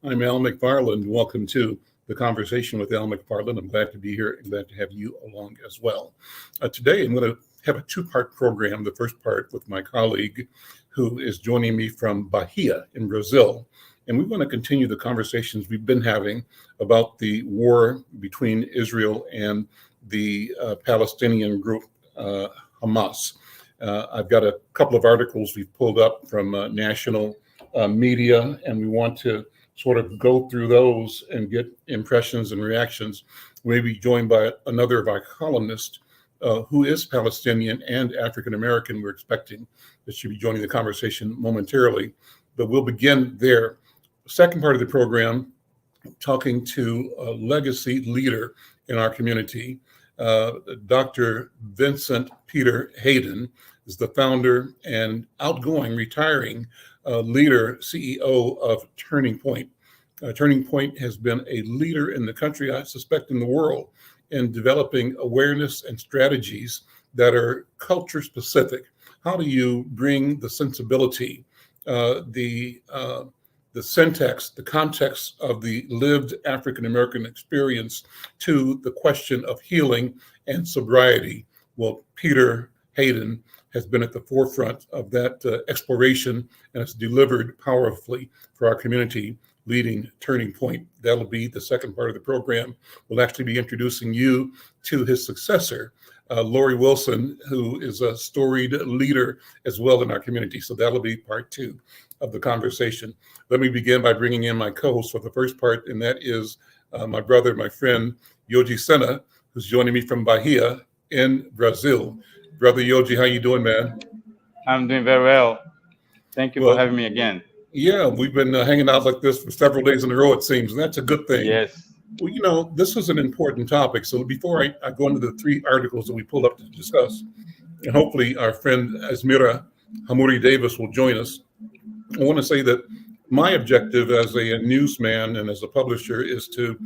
I'm Al McFarlane. Welcome to the Conversation with Al McFarlane. I'm glad to be here and glad to have you along as well. Today, I'm going to have a two-part program. The first part with my colleague who is joining me from Bahia in Brazil. And we want to continue the conversations we've been having about the war between Israel and the Palestinian group Hamas. I've got a couple of articles we've pulled up from national media, and we want to sort of go through those and get impressions and reactions. We'll be joined by another of our columnists who is Palestinian and African American. We're expecting that she'll be joining the conversation momentarily, but we'll begin there. Second part of the program, talking to a legacy leader in our community. Dr. Vincent Peter Hayden is the founder and outgoing retiring leader, CEO of Turning Point. Turning Point has been a leader in the country, I suspect in the world, in developing awareness and strategies that are culture specific. How do you bring the sensibility, the syntax, the context of the lived African American experience to the question of healing and sobriety? Well, Peter Hayden has been at the forefront of that exploration and has delivered powerfully for our community, leading Turning Point. That'll be the second part of the program. We'll actually be introducing you to his successor, Lori Wilson, who is a storied leader as well in our community. So that'll be part two of the conversation. Let me begin by bringing in my co-host for the first part, and that is my brother, my friend, Yoji Sena, who's joining me from Bahia in Brazil. Brother Yoji, how you doing, man? I'm doing very well. Thank you for having me again. Yeah, we've been hanging out like this for several days in a row, it seems, and that's a good thing. Yes. Well, you know, this is an important topic. So before I go into the three articles that we pulled up to discuss, and hopefully our friend Azmera Hammouri-Davis will join us, I want to say that my objective as a newsman and as a publisher is to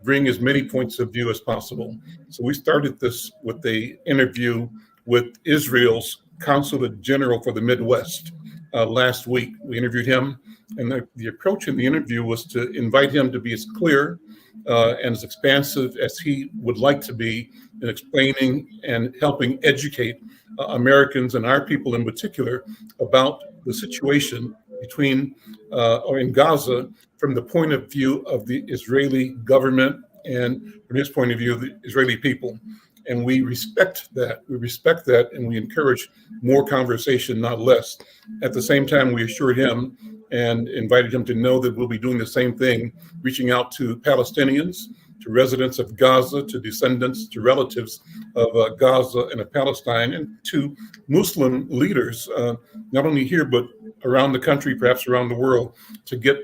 bring as many points of view as possible. So we started this with the interview with Israel's Consulate General for the Midwest last week. We interviewed him, and the approach in the interview was to invite him to be as clear and as expansive as he would like to be in explaining and helping educate Americans and our people in particular about the situation between or in Gaza from the point of view of the Israeli government and from his point of view, the Israeli people. And we respect that. We respect that, and we encourage more conversation, not less. At the same time, we assured him and invited him to know that we'll be doing the same thing, reaching out to Palestinians, to residents of Gaza, to descendants, to relatives of Gaza and of Palestine, and to Muslim leaders, not only here, but around the country, perhaps around the world, to get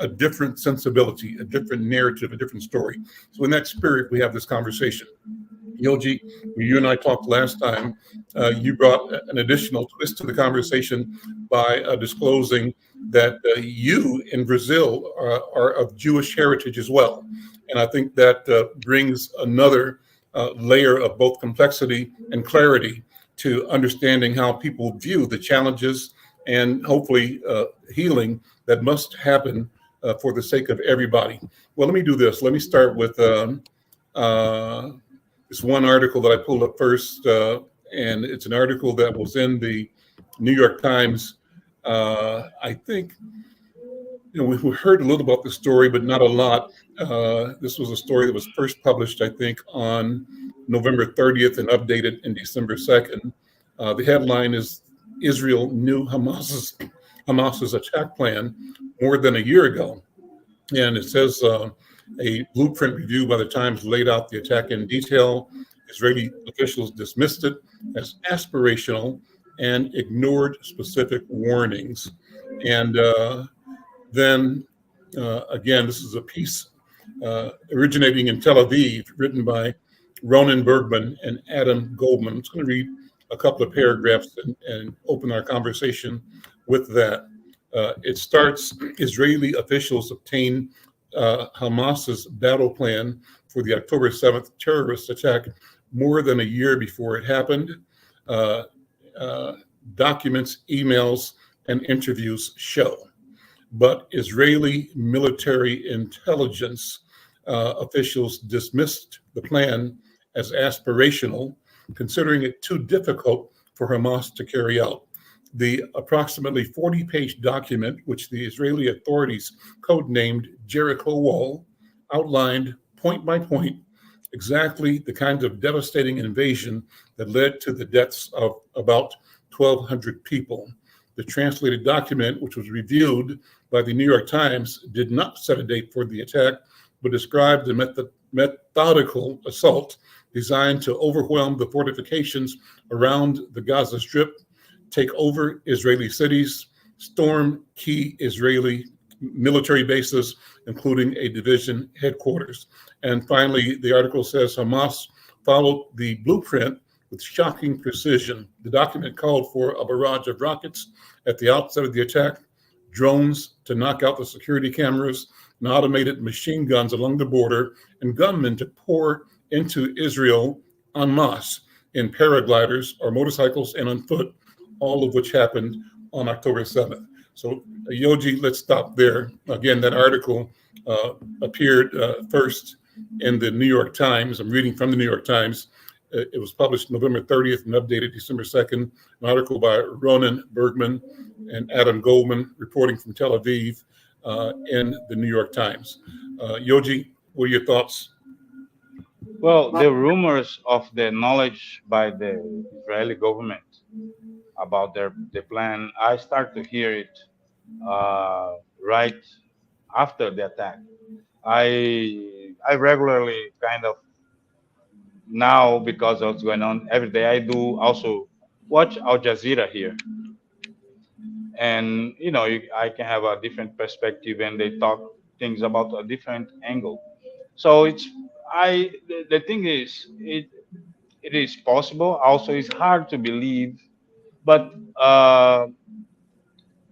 a different sensibility, a different narrative, a different story. So in that spirit, we have this conversation. Yoji, when you and I talked last time, you brought an additional twist to the conversation by disclosing that you in Brazil are of Jewish heritage as well. And I think that brings another layer of both complexity and clarity to understanding how people view the challenges and hopefully healing that must happen for the sake of everybody. Well, let me do this. Let me start with this one article that I pulled up first, and it's an article that was in the New York Times. I think, you know, we heard a little about the story, but not a lot. This was a story that was first published, I think, on November 30th and updated in December 2nd. The headline is Israel knew Hamas's attack plan more than a year ago. And it says a blueprint review by the Times laid out the attack in detail. Israeli officials dismissed it as aspirational and ignored specific warnings. And then again, this is a piece originating in Tel Aviv, written by Ronan Bergman and Adam Goldman. I'm just going to read a couple of paragraphs and open our conversation with that. It starts, Israeli officials obtained Hamas's battle plan for the October 7th terrorist attack more than a year before it happened. Documents, emails, and interviews show. but Israeli military intelligence officials dismissed the plan as aspirational, considering it too difficult for Hamas to carry out. The approximately 40-page document, which the Israeli authorities codenamed Jericho Wall, outlined point by point exactly the kind of devastating invasion that led to the deaths of about 1,200 people. The translated document, which was reviewed by the New York Times, did not set a date for the attack, but described a methodical assault designed to overwhelm the fortifications around the Gaza Strip, take over Israeli cities, storm key Israeli military bases, including a division headquarters. And finally, the article says Hamas followed the blueprint with shocking precision. The document called for a barrage of rockets at the outset of the attack, drones to knock out the security cameras, and automated machine guns along the border, and gunmen to pour into Israel en masse in paragliders or motorcycles and on foot, all of which happened on October 7th. So, Yoji, let's stop there. Again, that article appeared first in the New York Times. I'm reading from the New York Times. It was published November 30th and updated December 2nd. An article by Ronan Bergman and Adam Goldman, reporting from Tel Aviv in the New York Times. Yoji, what are your thoughts? Well, the rumors of the knowledge by the Israeli government about the plan, I start to hear it right after the attack. I regularly kind of now, because of what's going on every day, I do also watch Al Jazeera here, and I can have a different perspective, and they talk things about a different angle. So the thing is, it is possible. Also, it's hard to believe, but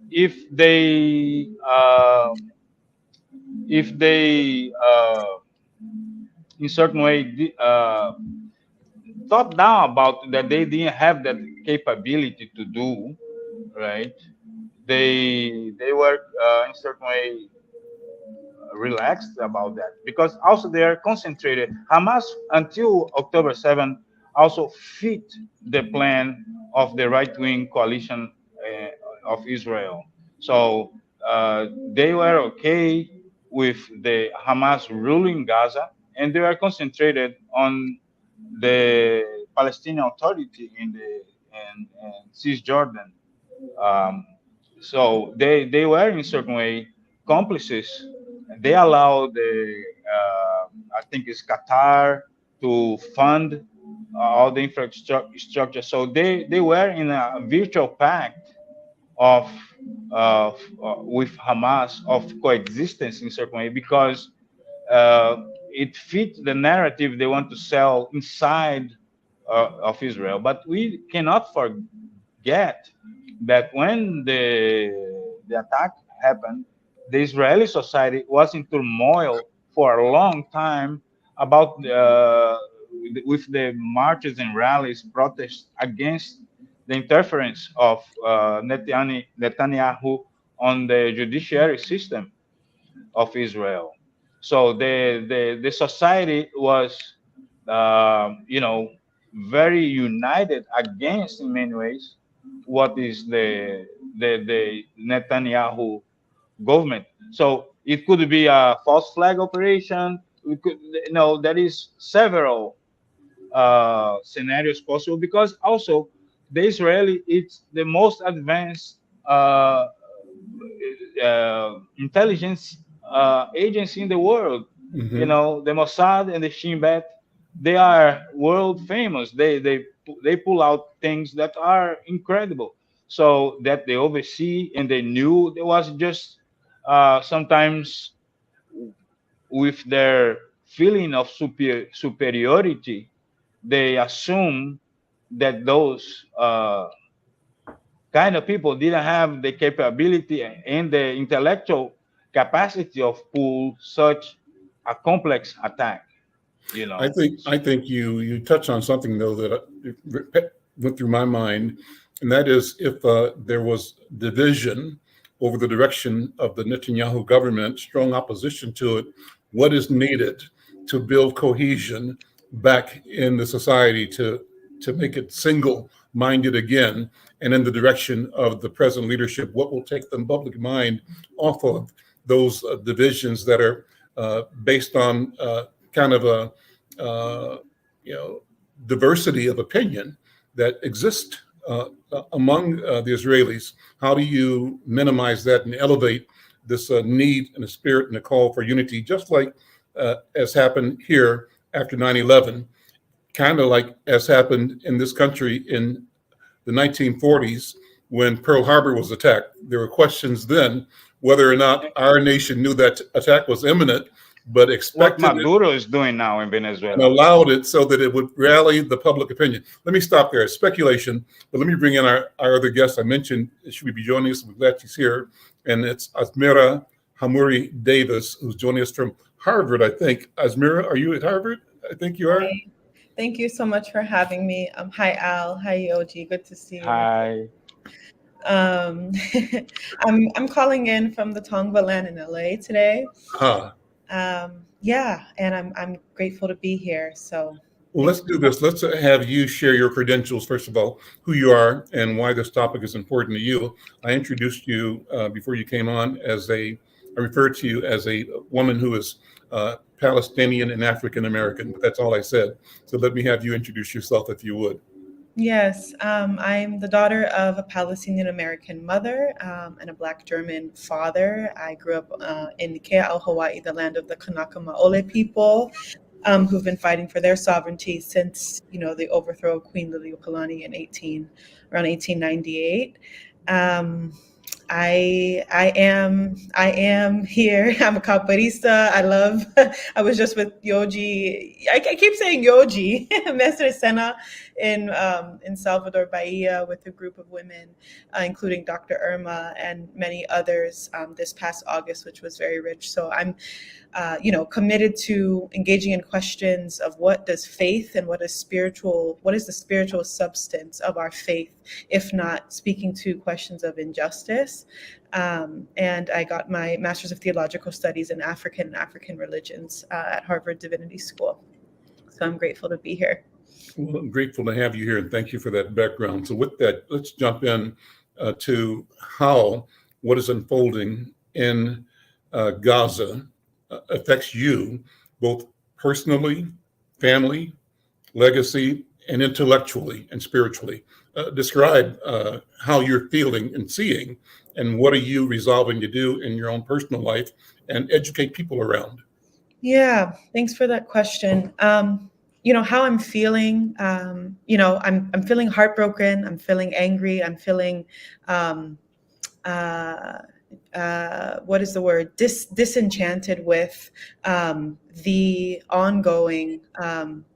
if they in certain way thought down about that they didn't have that capability to do, right? They were in certain way relaxed about that, because also they are concentrated. Hamas until October 7th also fit the plan of the right-wing coalition of Israel. So they were okay with the Hamas ruling Gaza, and they were concentrated on the Palestinian Authority in Cisjordan. Um, so they were in certain way complices. They allowed I think it's Qatar to fund all the infrastructure. So they were in a virtual pact of with Hamas of coexistence in certain way, because it fits the narrative they want to sell inside of Israel. But we cannot forget that when the attack happened, the Israeli society was in turmoil for a long time about with the marches and rallies, protests against the interference of Netanyahu on the judiciary system of Israel. So the society was, very united against, in many ways, what is the Netanyahu government. So it could be a false flag operation. We could, there is several scenarios possible, because also the Israeli, it's the most advanced intelligence agency in the world. Mm-hmm. The Mossad and the Shin Bet, they are world famous. They pull out things that are incredible. So that they oversee, and they knew there was just sometimes with their feeling of superiority, they assume that those kind of people didn't have the capability and the intellectual capacity of pull such a complex attack. I think you touch on something though that went through my mind, and that is if there was division over the direction of the Netanyahu government, strong opposition to it, what is needed to build cohesion back in the society to make it single-minded again, and in the direction of the present leadership, what will take the public mind off of those divisions that are based on kind of a diversity of opinion that exists among the Israelis. How do you minimize that and elevate this need and a spirit and a call for unity, just like as happened here after 9/11, kind of like as happened in this country in the 1940s when Pearl Harbor was attacked. There were questions then whether or not our nation knew that attack was imminent, but What expected it Maduro is doing now in and Venezuela. allowed it so that it would rally the public opinion. Let me stop there. It's speculation, but let me bring in our other guest. I mentioned should be joining us. We're glad she's here. And it's Azmera Hammouri-Davis, who's joining us from Harvard, I think. Azmera, are you at Harvard? I think you are. Hi. Thank you so much for having me. Hi, Al. Hi, Yoji. Good to see you. Hi. I'm calling in from the Tongva land in LA today. Huh. Yeah, and I'm grateful to be here. So Well, let's do this. Let's have you share your credentials, first of all, who you are and why this topic is important to you. I introduced you before you came on I referred to you as a woman who is Palestinian and African American, but that's all I said. So let me have you introduce yourself if you would. yes, I'm the daughter of a Palestinian American mother and a Black German father. I grew up in Kea'au, Hawaii, the land of the Kanaka Maole people, who've been fighting for their sovereignty since the overthrow of Queen Liliuokalani in around 1898. I am here. I'm a capoeirista. I was just with Yoji. I keep saying Yoji, Mestre Sena in Salvador Bahia with a group of women, including Dr. Irma and many others this past August, which was very rich. So I'm committed to engaging in questions of what does faith and what is the spiritual substance of our faith, if not speaking to questions of injustice. And I got my Master's of Theological Studies in African religions at Harvard Divinity School. So I'm grateful to be here. Well, I'm grateful to have you here, and thank you for that background. So with that, let's jump in to how what is unfolding in Gaza affects you, both personally, family, legacy, and intellectually and spiritually. Describe how you're feeling and seeing, and what are you resolving to do in your own personal life and educate people around. Yeah, thanks for that question. How I'm feeling, I'm feeling heartbroken, I'm feeling angry, I'm feeling what is the word? Disenchanted with the ongoing,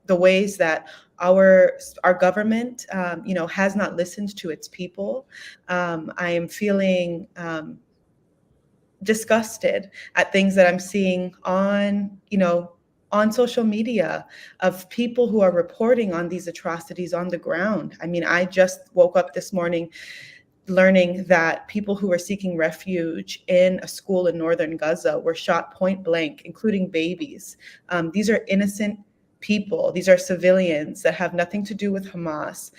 the ways that our government, has not listened to its people. I am feeling disgusted at things that I'm seeing on social media of people who are reporting on these atrocities on the ground. I mean, I just woke up this morning learning that people who were seeking refuge in a school in northern Gaza were shot point blank, including babies. These are innocent people. These are civilians that have nothing to do with Hamas,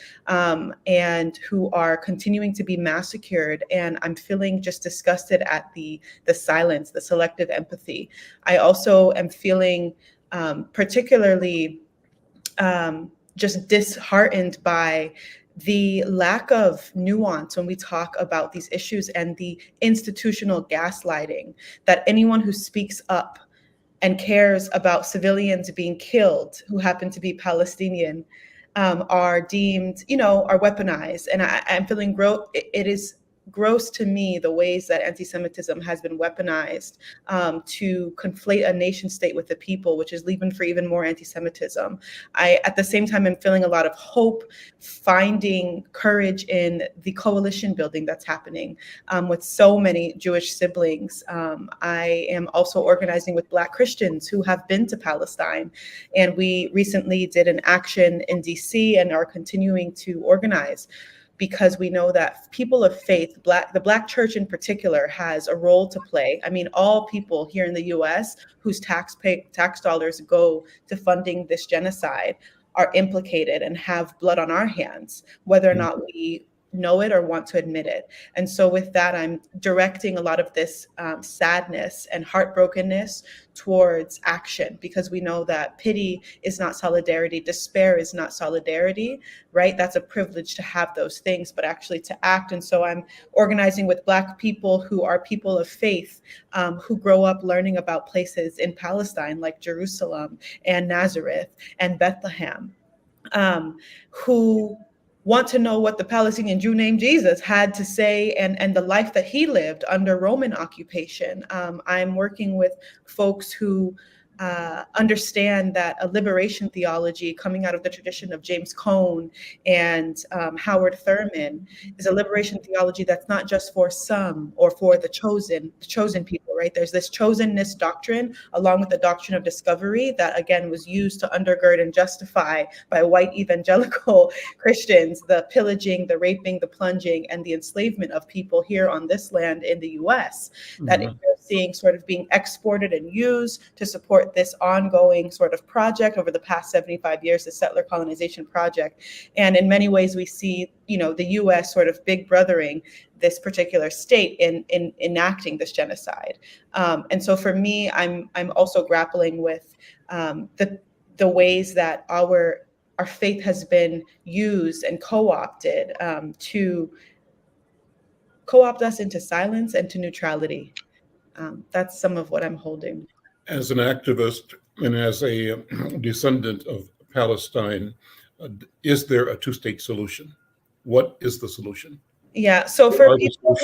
and who are continuing to be massacred. And I'm feeling just disgusted at the silence, the selective empathy. I also am feeling particularly just disheartened by the lack of nuance when we talk about these issues and the institutional gaslighting that anyone who speaks up and cares about civilians being killed who happen to be Palestinian are deemed, are weaponized. And I'm feeling it is gross to me the ways that anti-Semitism has been weaponized to conflate a nation state with the people, which is leaving for even more anti-Semitism. At the same time, I'm feeling a lot of hope, finding courage in the coalition building that's happening with so many Jewish siblings. I am also organizing with Black Christians who have been to Palestine, and we recently did an action in DC and are continuing to organize because we know that people of faith, the Black church in particular, has a role to play. I mean, all people here in the US whose tax dollars go to funding this genocide are implicated and have blood on our hands, whether or not we know it or want to admit it. And so with that, I'm directing a lot of this sadness and heartbrokenness towards action, because we know that pity is not solidarity, despair is not solidarity, right? That's a privilege to have those things, but actually to act. And so I'm organizing with Black people who are people of faith, who grow up learning about places in Palestine like Jerusalem and Nazareth and Bethlehem, who want to know what the Palestinian Jew named Jesus had to say and the life that he lived under Roman occupation. I'm working with folks who understand that a liberation theology coming out of the tradition of James Cone and Howard Thurman is a liberation theology that's not just for some or for the chosen people, right? There's this chosenness doctrine along with the doctrine of discovery that again was used to undergird and justify by white evangelical Christians the pillaging, the raping, the plunging, and the enslavement of people here on this land in the US, that we're seeing sort of being exported and used to support this ongoing sort of project over the past 75 years, the settler colonization project. And in many ways, we see, the US sort of big brothering this particular state in enacting this genocide. And so for me, I'm also grappling with the ways that our faith has been used and co-opted to co-opt us into silence and to neutrality. That's some of what I'm holding. As an activist and as a descendant of Palestine, is there a two-state solution? What is the solution? Yeah, so for people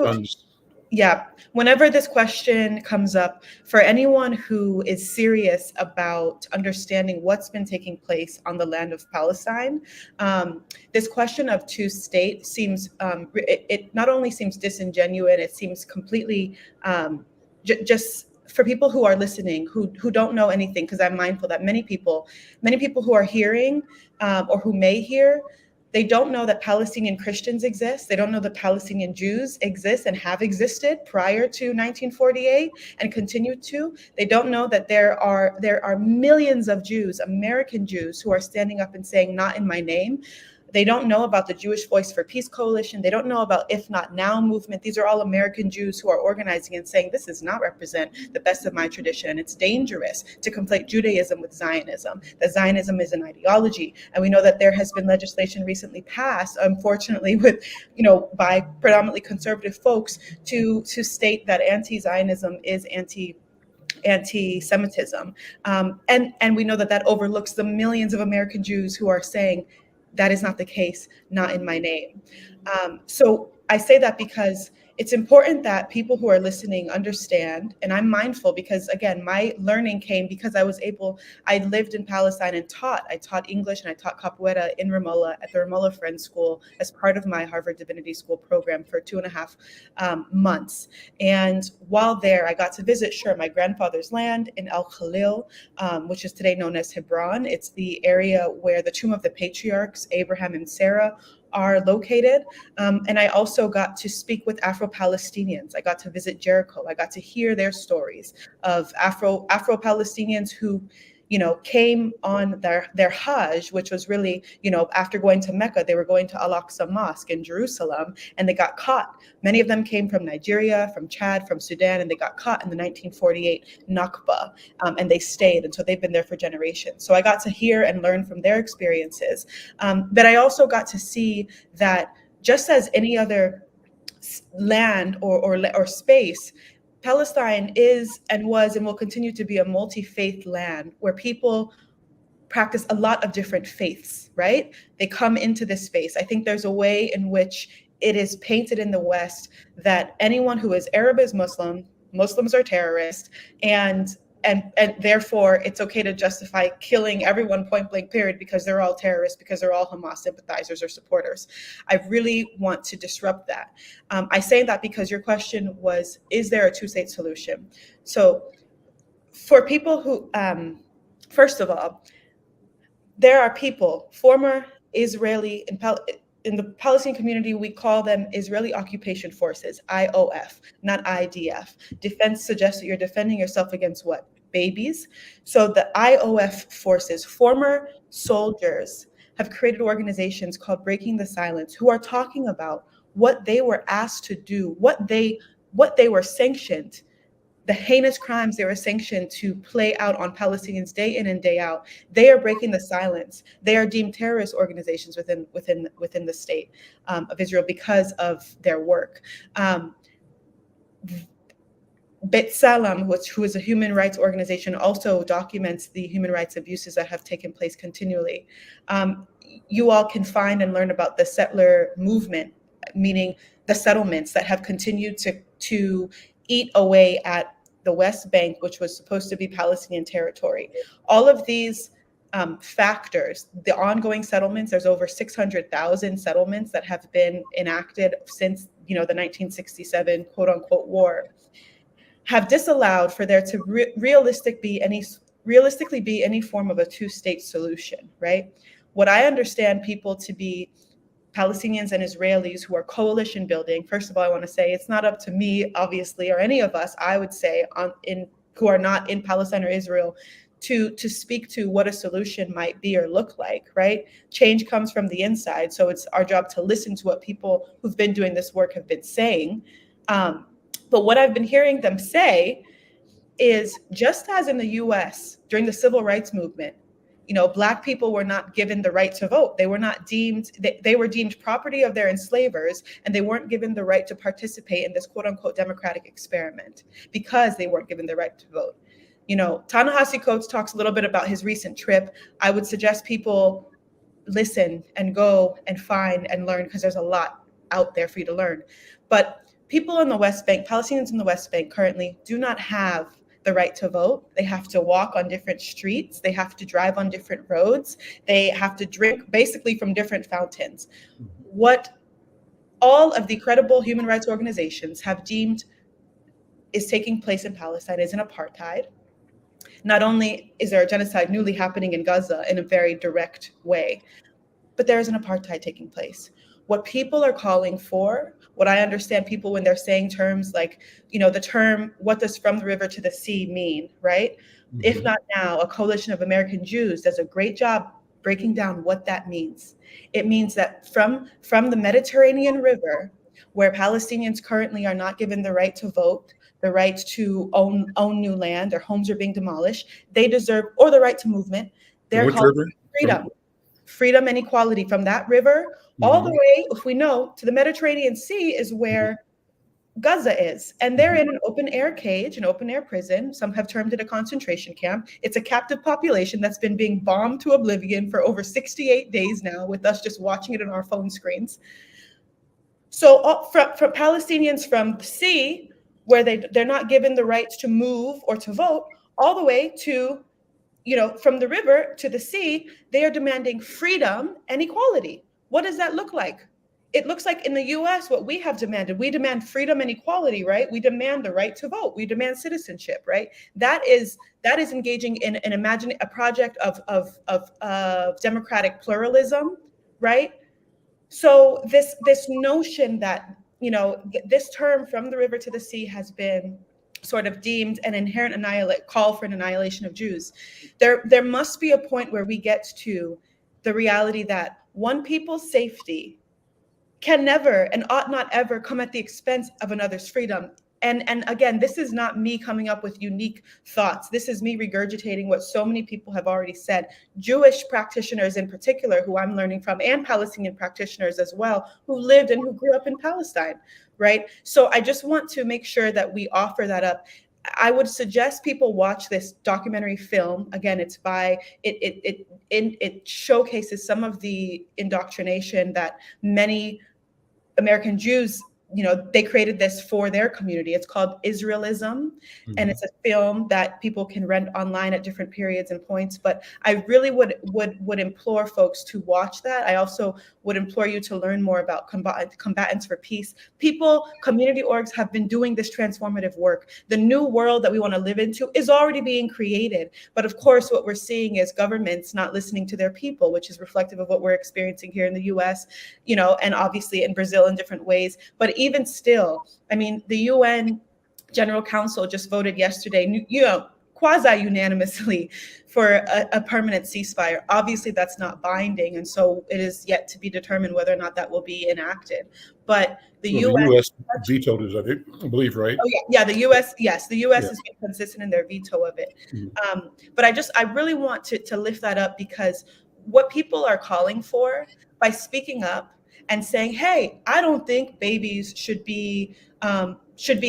whenever this question comes up, for anyone who is serious about understanding what's been taking place on the land of Palestine, this question of two-state seems, it not only seems disingenuous, it seems completely just for people who are listening, who don't know anything, because I'm mindful that many people who are hearing or who may hear, they don't know that Palestinian Christians exist. They don't know that Palestinian Jews exist and have existed prior to 1948 and continue to. They don't know that there are millions of Jews, American Jews, who are standing up and saying, "Not in my name." They don't know about the Jewish Voice for Peace Coalition. They don't know about If Not Now movement. These are all American Jews who are organizing and saying, this does not represent the best of my tradition. And it's dangerous to conflate Judaism with Zionism, that Zionism is an ideology. And we know that there has been legislation recently passed, unfortunately, by predominantly conservative folks to state that anti-Zionism is anti-Semitism. And we know that overlooks the millions of American Jews who are saying, that is not the case, not in my name. So I say that because it's important that people who are listening understand, and I'm mindful because, again, my learning came because I lived in Palestine and taught. I taught English and I taught Capoeira in Ramallah at the Ramallah Friends School as part of my Harvard Divinity School program for 2.5 months. And while there, I got to visit, my grandfather's land in El Khalil, which is today known as Hebron. It's the area where the tomb of the patriarchs, Abraham and Sarah, are located. And I also got to speak with Afro-Palestinians. I got to visit Jericho. I got to hear their stories of Afro-Palestinians who, came on their Hajj, which was really, after going to Mecca, they were going to Al-Aqsa Mosque in Jerusalem, and they got caught. Many of them came from Nigeria, from Chad, from Sudan, and they got caught in the 1948 Nakba, and they stayed. And so they've been there for generations. So I got to hear and learn from their experiences. But I also got to see that just as any other land or space, Palestine is and was and will continue to be a multi-faith land where people practice a lot of different faiths, right? They come into this space. I think there's a way in which it is painted in the West that anyone who is Arab is Muslim, Muslims are terrorists, and therefore it's okay to justify killing everyone point blank period because they're all terrorists, because they're all Hamas sympathizers or supporters. I really want to disrupt that. I say that because your question was, is there a two-state solution? So for people who, first of all, there are people, former Israeli and in the Palestinian community, we call them Israeli Occupation Forces, IOF, not IDF. Defense suggests that you're defending yourself against what? Babies. So the IOF forces, former soldiers, have created organizations called Breaking the Silence, who are talking about what they were asked to do, what they were sanctioned, the heinous crimes they were sanctioned to play out on Palestinians day in and day out. They are breaking the silence. They are deemed terrorist organizations within the state of Israel because of their work. B'Tselem, who is a human rights organization, also documents the human rights abuses that have taken place continually. You all can find and learn about the settler movement, meaning the settlements that have continued to eat away at the West Bank, which was supposed to be Palestinian territory. All of these factors, the ongoing settlements, there's over 600,000 settlements that have been enacted since the 1967 quote unquote war, have disallowed for there to realistically be any form of a two-state solution, right? What I understand people to be Palestinians and Israelis who are coalition building. First of all, I want to say it's not up to me, obviously, or any of us, I would say, who are not in Palestine or Israel, to speak to what a solution might be or look like, right? Change comes from the inside. So it's our job to listen to what people who've been doing this work have been saying. But what I've been hearing them say is, just as in the US during the civil rights movement, Black people were not given the right to vote. They were not deemed, they were deemed property of their enslavers, and they weren't given the right to participate in this quote unquote democratic experiment because they weren't given the right to vote. Ta-Nehisi Coates talks a little bit about his recent trip. I would suggest people listen and go and find and learn, because there's a lot out there for you to learn. But people in the West Bank, Palestinians in the West Bank currently do not have the right to vote. They have to walk on different streets. They have to drive on different roads. They have to drink basically from different fountains. What all of the credible human rights organizations have deemed is taking place in Palestine is an apartheid. Not only is there a genocide newly happening in Gaza in a very direct way, but there is an apartheid taking place. What people are calling for, what I understand people when they're saying terms like, the term, what does from the river to the sea mean, right? Mm-hmm. If not now, a coalition of American Jews does a great job breaking down what that means. It means that from the Mediterranean River, where Palestinians currently are not given the right to vote, the right to own new land, their homes are being demolished, they deserve, or the right to movement. They're called freedom. Freedom and equality from that river all the way, if we know, to the Mediterranean Sea is where Gaza is. And they're in an open air cage, an open air prison. Some have termed it a concentration camp. It's a captive population that's been being bombed to oblivion for over 68 days now, with us just watching it on our phone screens. So from Palestinians from the sea, where they're not given the rights to move or to vote, all the way to, from the river to the sea, they are demanding freedom and equality. What does that look like? It looks like in the US, what we have demanded, we demand freedom and equality, right? We demand the right to vote. We demand citizenship, right? That is engaging in a project of democratic pluralism, right? So this notion that, this term from the river to the sea has been sort of deemed an inherent call for an annihilation of Jews. There must be a point where we get to the reality that one people's safety can never and ought not ever come at the expense of another's freedom. And again, this is not me coming up with unique thoughts. This is me regurgitating what so many people have already said. Jewish practitioners in particular, who I'm learning from, and Palestinian practitioners as well, who lived and who grew up in Palestine, right? So I just want to make sure that we offer that up. I would suggest people watch this documentary film. Again, it showcases some of the indoctrination that many American Jews they created this for their community. It's called Israelism, and it's a film that people can rent online at different periods and points. But I really would implore folks to watch that. I also would implore you to learn more about combatants for peace. Community orgs have been doing this transformative work. The new world that we want to live into is already being created. But of course, what we're seeing is governments not listening to their people, which is reflective of what we're experiencing here in the US, and obviously in Brazil in different ways. But even still, I mean, the UN General Council just voted yesterday, quasi unanimously for a permanent ceasefire. Obviously, that's not binding, and so it is yet to be determined whether or not that will be enacted. But the U.S. vetoed it, I believe, right? Oh yeah, the U.S. Yes, the U.S. has been consistent in their veto of it. But I really want to lift that up, because what people are calling for by speaking up and saying, "Hey, I don't think babies should be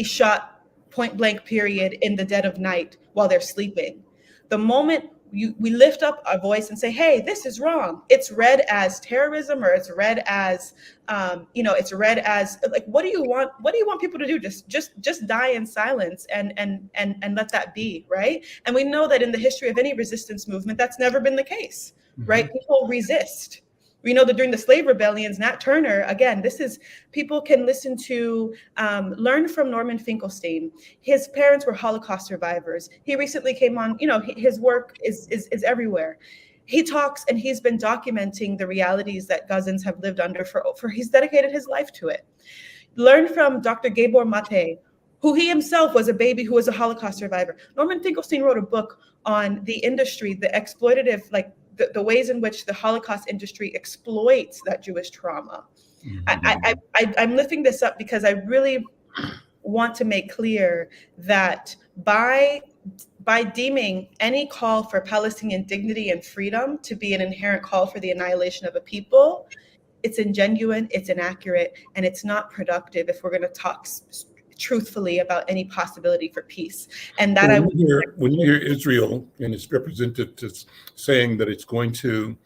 shot point blank, period, in the dead of night while they're sleeping." The moment we lift up our voice and say, "Hey, this is wrong," it's read as terrorism, or it's read as, it's read as like, what do you want? What do you want people to do? Just die in silence and let that be, right? And we know that in the history of any resistance movement, that's never been the case, right? People resist. We know that during the slave rebellions, Nat Turner, again, people can listen to, learn from Norman Finkelstein. His parents were Holocaust survivors. He recently came on, his work is everywhere. He talks, and he's been documenting the realities that Gazans have lived under he's dedicated his life to it. Learn from Dr. Gabor Mate, who he himself was a baby who was a Holocaust survivor. Norman Finkelstein wrote a book on the industry, the exploitative, the ways in which the Holocaust industry exploits that Jewish trauma. I'm lifting this up because I really want to make clear that by deeming any call for Palestinian dignity and freedom to be an inherent call for the annihilation of a people, it's ingenuine, it's inaccurate, and it's not productive if we're going to talk truthfully about any possibility for peace. And that when you hear Israel and its representatives saying that it's going to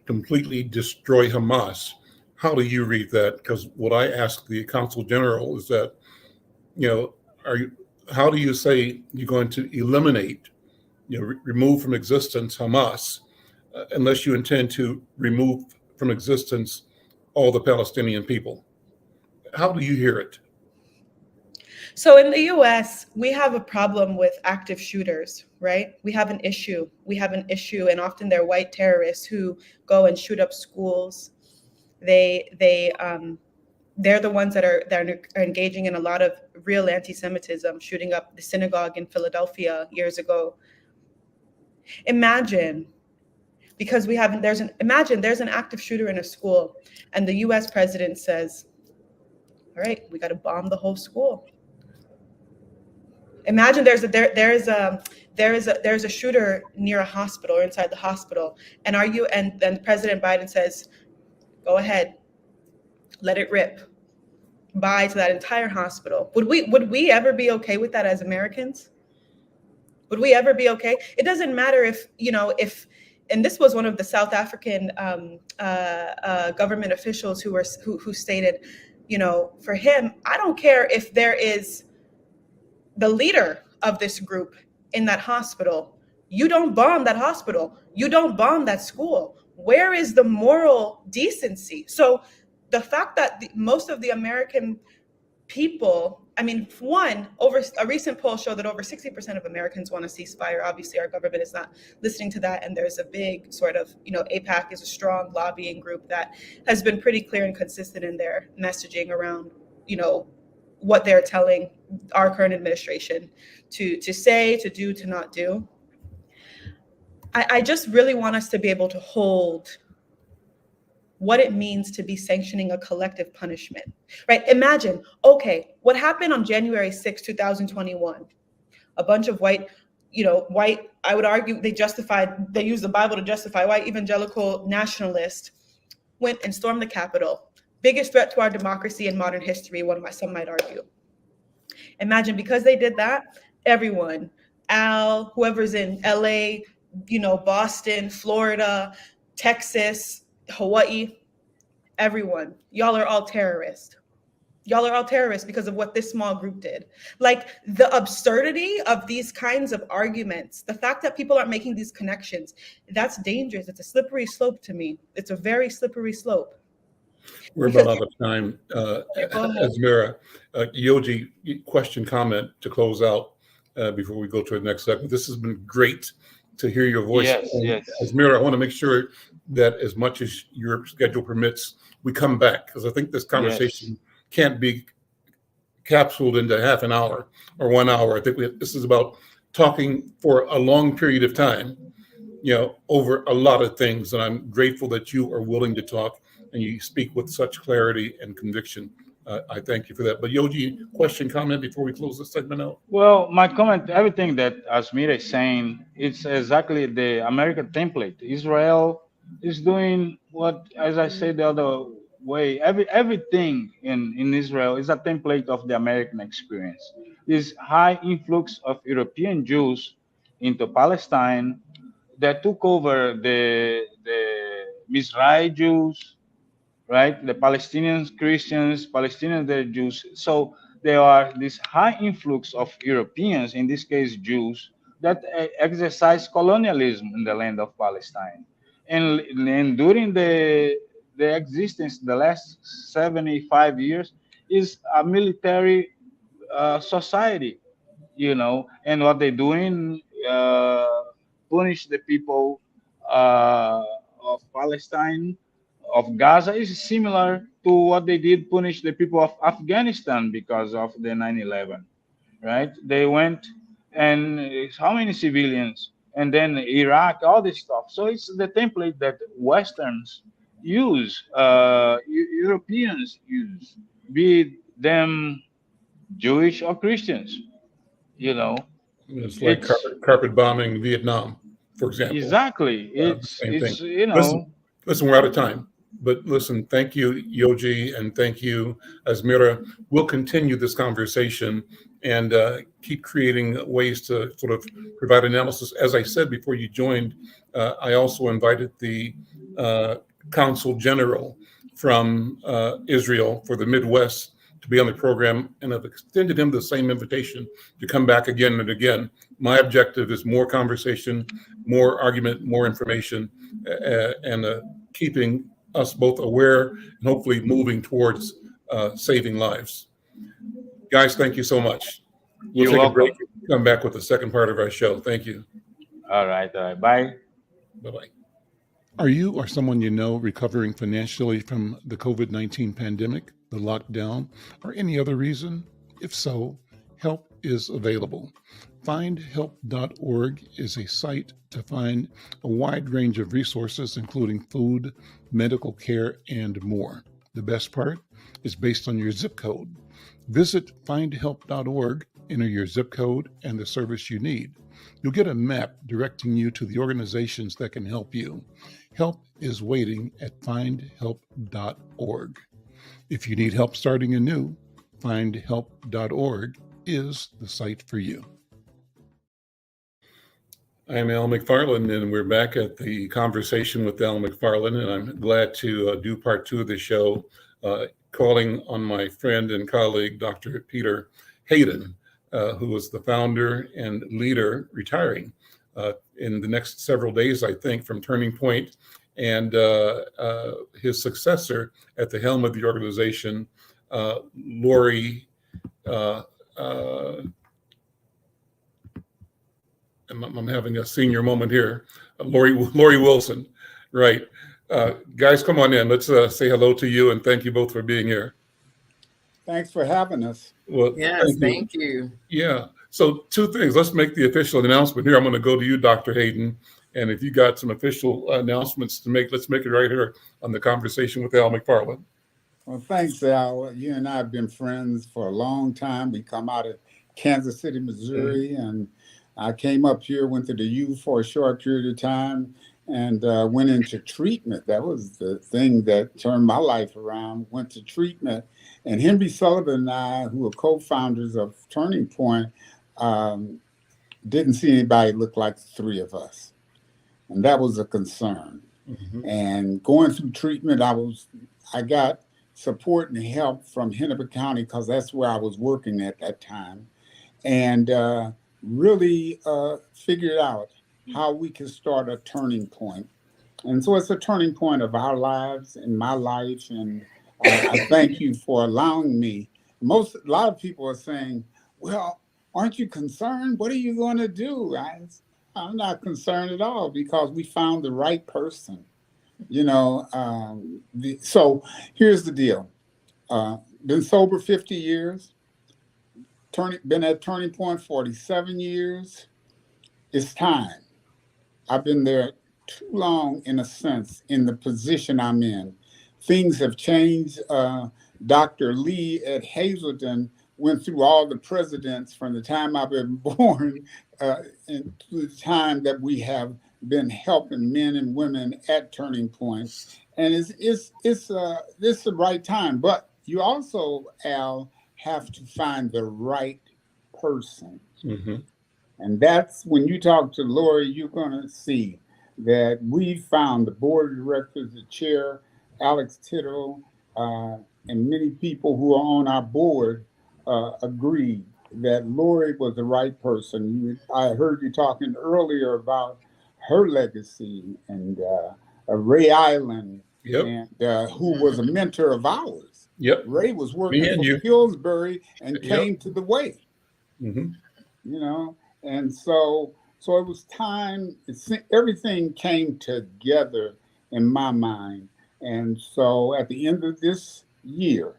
completely destroy Hamas, how do you read that? Because what I asked the Consul General is that, how do you say you're going to eliminate, remove from existence Hamas, unless you intend to remove from existence all the Palestinian people? How do you hear it? So in the US, we have a problem with active shooters, right? We have an issue, and often they're white terrorists who go and shoot up schools. They're the ones that are engaging in a lot of real anti-Semitism, shooting up the synagogue in Philadelphia years ago. Imagine there's an active shooter in a school, and the US president says, "All right, we got to bomb the whole school." Imagine there's a shooter near a hospital or inside the hospital, and then President Biden says, "Go ahead, let it rip. Bye to that entire hospital." Would we ever be okay with that as Americans? Would we ever be okay? It doesn't matter if, and this was one of the South African government officials who stated, for him, I don't care if there is the leader of this group in that hospital. You don't bomb that hospital. You don't bomb that school. Where is the moral decency? So the fact that most of the American people, over a recent poll showed that over 60% of Americans want a ceasefire. Obviously, our government is not listening to that. And there's a big sort of, AIPAC is a strong lobbying group that has been pretty clear and consistent in their messaging around, what they're telling our current administration to say, to do, to not do. I just really want us to be able to hold what it means to be sanctioning a collective punishment, right? Imagine, okay, what happened on January 6, 2021? A bunch of white, I would argue they used the Bible to justify white evangelical nationalists went and stormed the Capitol. Biggest threat to our democracy in modern history, some might argue. Imagine, because they did that, everyone, whoever's in LA, Boston, Florida, Texas, Hawaii, everyone, y'all are all terrorists. Y'all are all terrorists because of what this small group did. Like the absurdity of these kinds of arguments, the fact that people aren't making these connections, that's dangerous. It's a slippery slope to me. It's a very slippery slope. We're Because about out of time. go ahead. Azmera, Yoji, question, comment to close out before we go to the next segment. This has been great to hear your voice. Yes, yes. Azmera, I want to make sure that as much as your schedule permits, we come back, because I think this conversation can't be capsuled into half an hour or 1 hour. I think this is about talking for a long period of time, over a lot of things. And I'm grateful that you are willing to talk and you speak with such clarity and conviction. I thank you for that. But Yoji, question, comment before we close this segment out? Well, my comment, everything that Azmera is saying, it's exactly the American template. Israel is doing what, as I said the other way, everything in Israel is a template of the American experience. This high influx of European Jews into Palestine that took over the Mizrahi Jews, right? The Palestinians, Christians, Palestinians, they're Jews. So there are this high influx of Europeans, in this case Jews, that exercise colonialism in the land of Palestine. And during the existence, the last 75 years, is a military society, and what they're doing, punish the people of Palestine, of Gaza, is similar to what they did punish the people of Afghanistan because of the 9/11, right? They went and how many civilians, and then Iraq, all this stuff. So it's the template that Westerns use, Europeans use, be them Jewish or Christians, It's like carpet bombing Vietnam, for example. Exactly. It's same thing. Listen, we're out of time. But listen, thank you, Yoji, and thank you, Azmera. We'll continue this conversation and keep creating ways to sort of provide analysis. As I said before you joined, I also invited the Consul General from Israel for the Midwest to be on the program, and I've extended him the same invitation to come back again and again. My objective is more conversation, more argument, more information, and keeping us both aware and hopefully moving towards saving lives. Guys, thank you so much. We'll take a break and come back with the second part of our show. Thank you. All right. Bye. Bye-bye. Are you or someone you know recovering financially from the COVID-19 pandemic, the lockdown, or any other reason? If so, help is available. Findhelp.org is a site to find a wide range of resources, including food, medical care, and more. The best part is based on your zip code. Visit findhelp.org, enter your zip code and the service you need. You'll get a map directing you to the organizations that can help you. Help is waiting at findhelp.org. If you need help starting anew, findhelp.org is the site for you. I'm Al McFarlane, and we're back at the Conversation with Al McFarlane, and I'm glad to do part two of the show, calling on my friend and colleague, Dr. Peter Hayden, who is the founder and leader, retiring in the next several days, I think, from Turning Point, and his successor at the helm of the organization, Lori. I'm having a senior moment here. Lori Wilson, right? Guys, come on in. Let's say hello to you, and thank you both for being here. Thanks for having us. Well, yes, thank you. Yeah. So two things. Let's make the official announcement here. I'm going to go to you, Dr. Hayden. And if you got some official announcements to make, let's make it right here on the Conversation with Al McFarlane. Well, thanks, Al. You and I have been friends for a long time. We come out of Kansas City, Missouri, and I came up here, went to the U for a short period of time, and went into treatment. That was the thing that turned my life around, went to treatment. And Henry Sullivan and I, who are co-founders of Turning Point, didn't see anybody look like the three of us. And that was a concern. Mm-hmm. And going through treatment, I got support and help from Hennepin County, because that's where I was working at that time, and really figured out how we could start a turning point. And so it's a turning point of our lives and my life. And I thank you for allowing me. A lot of people are saying, well, aren't you concerned? What are you going to do? I'm not concerned at all, because we found the right person. So here's the deal. Been sober 50 years, been at Turning Point 47 years. It's time. I've been there too long, in a sense, in the position I'm in. Things have changed. Dr. Lee at Hazelden went through all the presidents from the time I've been born and to the time that we have been helping men and women at Turning Point. And it's the right time. But you also, Al, have to find the right person. Mm-hmm. And that's when you talk to Lori, you're going to see that we found the board of directors, the chair, Alex Tittle, and many people who are on our board agreed that Lori was the right person. I heard you talking earlier about her legacy, and Ray Island, yep. and who was a mentor of ours. Yep. Ray was working for you. Pillsbury and Yep. came to the way. Mm-hmm. And so it was time. Everything came together in my mind. And so at the end of this year,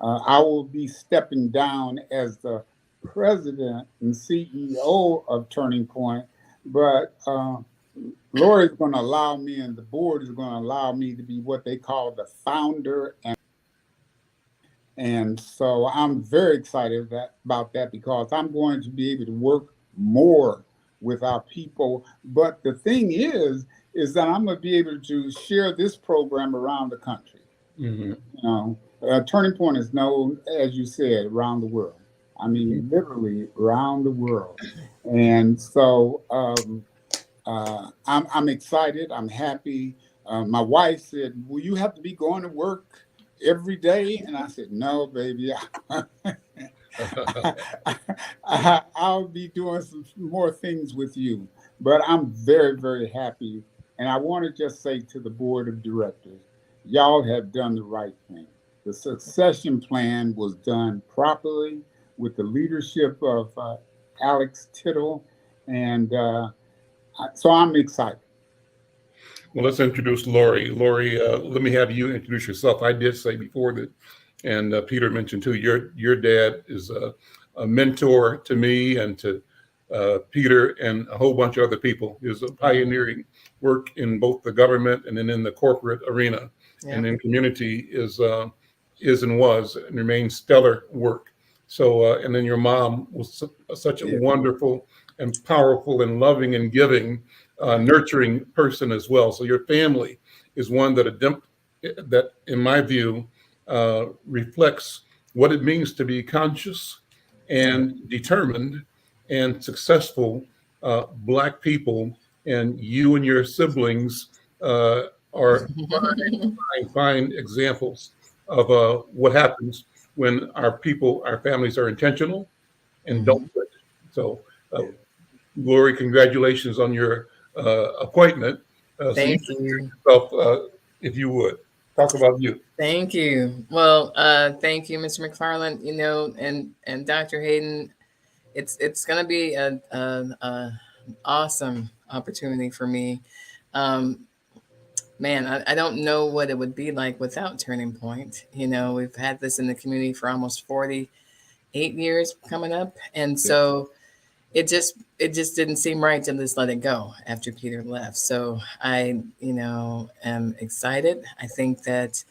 I will be stepping down as the president and CEO of Turning Point. But Lori's going to allow me, and the board is going to allow me to be what they call the founder. And so I'm very excited about that, because I'm going to be able to work more with our people. But the thing is that I'm going to be able to share this program around the country. Mm-hmm. Turning Point is known, as you said, around the world. I mean, literally around the world. And so I'm excited. I'm happy. My wife said, "Will you have to be going to work every day?" And I said, "No, baby. I'll be doing some more things with you." But I'm very, very happy. And I want to just say to the board of directors, y'all have done the right thing. The succession plan was done properly with the leadership of Alex Tittle. And so I'm excited. Well, let's introduce Lori. Lori, let me have you introduce yourself. I did say before that, and Peter mentioned too, your dad is a mentor to me and to Peter and a whole bunch of other people. Is a pioneering work in both the government and then in the corporate arena, and in community is and was and remains stellar work. So, and then your mom was such a wonderful and powerful and loving and giving, nurturing person as well. So your family is one that, in my view, reflects what it means to be conscious and determined and successful Black people. And you and your siblings are fine examples of what happens when our families are intentional and don't quit. So, Lori, congratulations on your appointment. Thank you. Yourself, if you would, talk about you. Thank you. Well, thank you, Mr. McFarlane. And Dr. Hayden, it's going to be an awesome opportunity for me. Man, I don't know what it would be like without Turning Point. We've had this in the community for almost 48 years coming up. And so it just didn't seem right to just let it go after Peter left. So I, am excited. I think that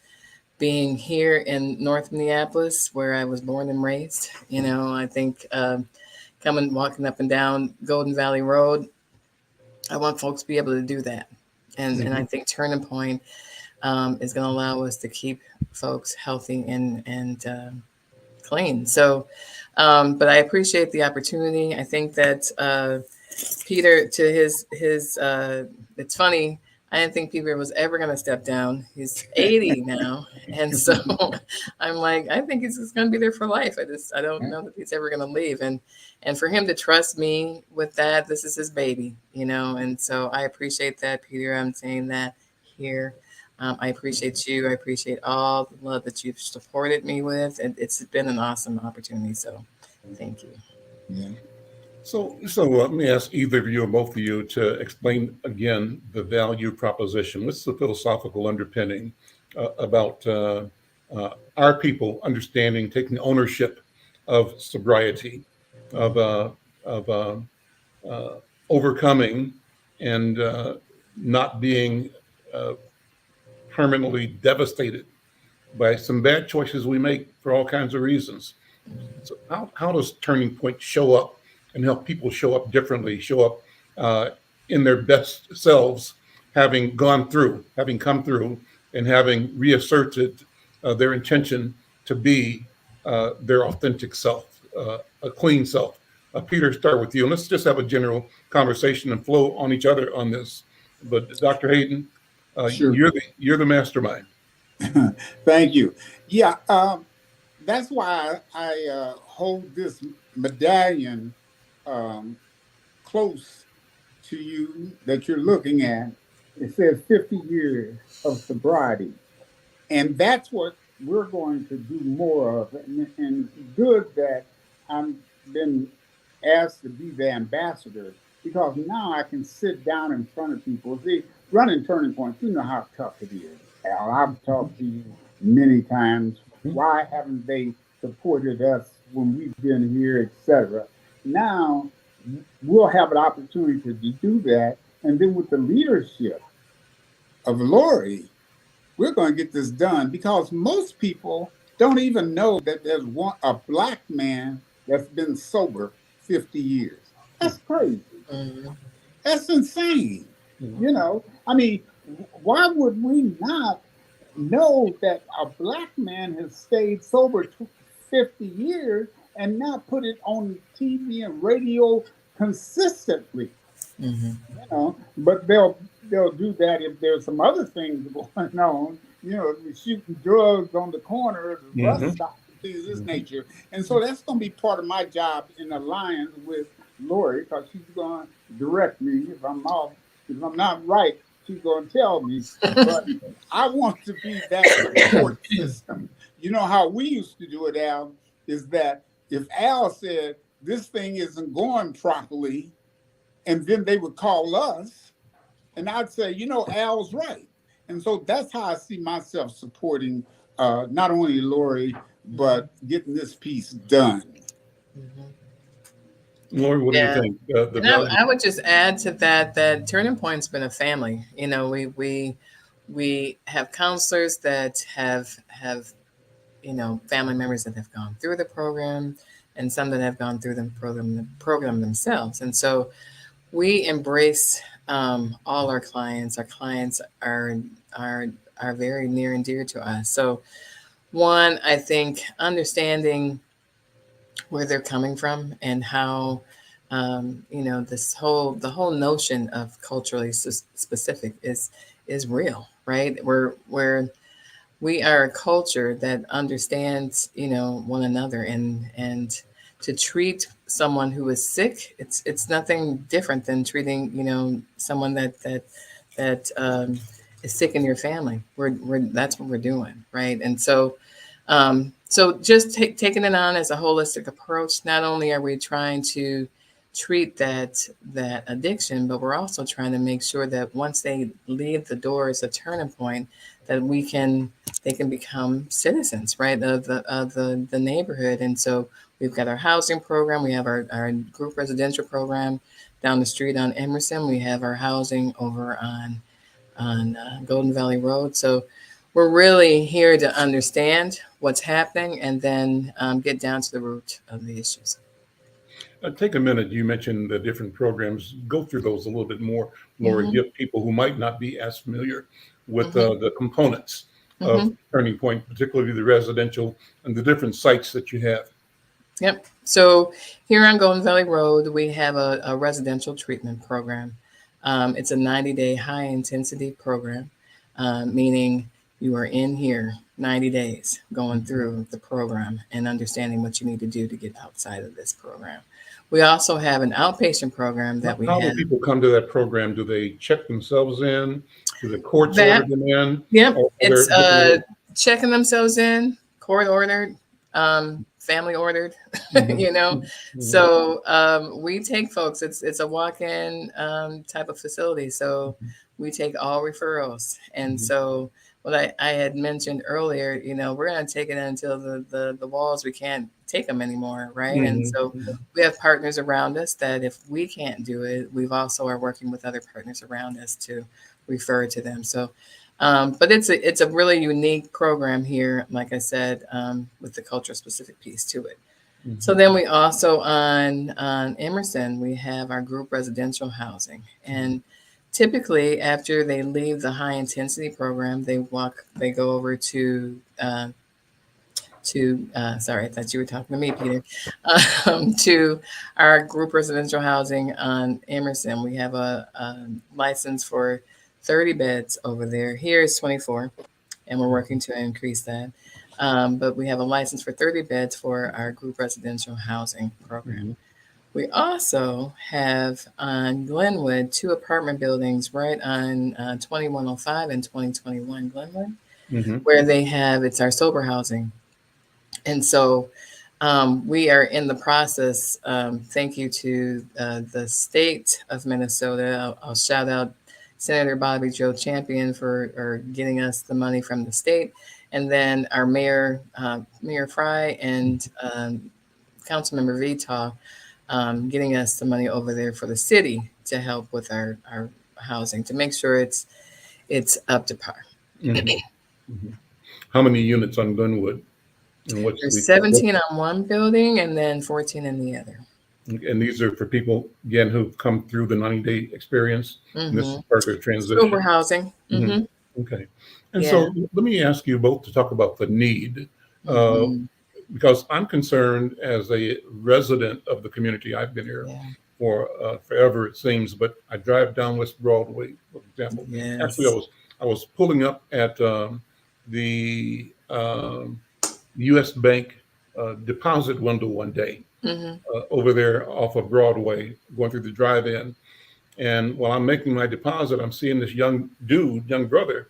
being here in North Minneapolis, where I was born and raised, I think walking up and down Golden Valley Road, I want folks to be able to do that. And I think Turning Point is going to allow us to keep folks healthy and clean. So, but I appreciate the opportunity. I think that Peter, to his it's funny, I didn't think Peter was ever going to step down. He's 80 now. And so I'm like, I think he's going to be there for life. I don't know that he's ever going to leave. And for him to trust me with that, this is his baby, you know? And so I appreciate that, Peter. I'm saying that here. I appreciate you. I appreciate all the love that you've supported me with. And it's been an awesome opportunity. So thank you. Yeah. So let me ask either of you or both of you to explain again the value proposition. What's the philosophical underpinning about our people understanding, taking ownership of sobriety, of overcoming and not being permanently devastated by some bad choices we make for all kinds of reasons. So how does Turning Point show up and help people show up differently, show up in their best selves, having come through, and having reasserted their intention to be their authentic self, a clean self? Peter, start with you. And let's just have a general conversation and flow on each other on this. But Dr. Hayden, Sure. you're the mastermind. Thank you. Yeah, that's why I hold this medallion close to you that you're looking at. It says 50 years of sobriety. And that's what we're going to do more of. And good that I've been asked to be the ambassador, because now I can sit down in front of people. See, running Turning Point, you know how tough it is, Al. I've talked to you many times. Why haven't they supported us when we've been here, etc.? Now we'll have an opportunity to do that. And then with the leadership of Lori, we're going to get this done, because most people don't even know that there's a Black man that's been sober 50 years. That's crazy. That's insane. You know, I mean, why would we not know that a Black man has stayed sober 50 years and not put it on TV and radio consistently? You know, but they'll do that if there's some other things going on. You know, shooting drugs on the corner of the bus stop, things of this nature. And so that's going to be part of my job in alliance with Lori, because she's going to direct me if I'm not right. She's going to tell me. But I want to be that support system. You know how we used to do it, Al, is that if Al said this thing isn't going properly, and then they would call us, and I'd say, you know, Al's right. And so that's how I see myself supporting not only Lori, but getting this piece done. Lori, what do you think? I would just add to that Turning Point's been a family. You know, we have counselors that have you know, family members that have gone through the program, and some that have gone through the program themselves. And so we embrace all our clients. Our clients are very near and dear to us. So one, I think understanding where they're coming from and how you know, the whole notion of culturally specific is real, right? We are a culture that understands, you know, one another, and to treat someone who is sick, it's nothing different than treating, you know, someone that is sick in your family. That's what we're doing, right? And so just taking it on as a holistic approach. Not only are we trying to treat that addiction, but we're also trying to make sure that once they leave the doors of Turning Point, that they can become citizens, right, of the neighborhood. And so we've got our housing program. We have our group residential program down the street on Emerson. We have our housing over on Golden Valley Road. So we're really here to understand what's happening and then get down to the root of the issues. Take a minute. You mentioned the different programs. Go through those a little bit more, Lori. Give people who might not be as familiar with the components of Turning Point, particularly the residential and the different sites that you have. Yep. So here on Golden Valley Road, we have a residential treatment program. It's a 90-day high intensity program, meaning you are in here 90 days going through the program and understanding what you need to do to get outside of this program. We also have an outpatient program that we How have. do people come to that program? Do they check themselves in? Do the courts order them in? Yep, Or it's they're- checking themselves in, court ordered, family ordered, you know. So we take folks. It's a walk-in type of facility. So we take all referrals. And so what I had mentioned earlier, you know, we're going to take it until the walls, we can't take them anymore, right? And so we have partners around us that if we can't do it, we've also are working with other partners around us to refer to them. So, but it's a really unique program here, like I said, with the culture specific piece to it. So then we also on Emerson, we have our group residential housing. And typically after they leave the high intensity program, they go over to sorry, I thought you were talking to me, Peter, to our group residential housing on Emerson. We have a license for 30 beds over there. Here is 24, and we're working to increase that. But we have a license for 30 beds for our group residential housing program. We also have on Glenwood 2 apartment buildings right on 2105 and 2021 Glenwood, where it's our sober housing. And so we are in the process. Thank you to the state of Minnesota. I'll shout out Senator Bobby Joe Champion for getting us the money from the state. And then our Mayor Fry and Councilmember Vitaw getting us the money over there for the city to help with our housing, to make sure it's up to par. How many units on Glenwood? And There's 17 on one building and then 14 in the other. And these are for people, again, who've come through the 90-day experience. And this is part of their transition. Sober housing. Okay. And so let me ask you both to talk about the need, because I'm concerned as a resident of the community. I've been here for forever, it seems, but I drive down West Broadway, for example. Actually, I was pulling up at the U.S. Bank deposit window one day over there off of Broadway, going through the drive-in. And while I'm making my deposit, I'm seeing this young brother,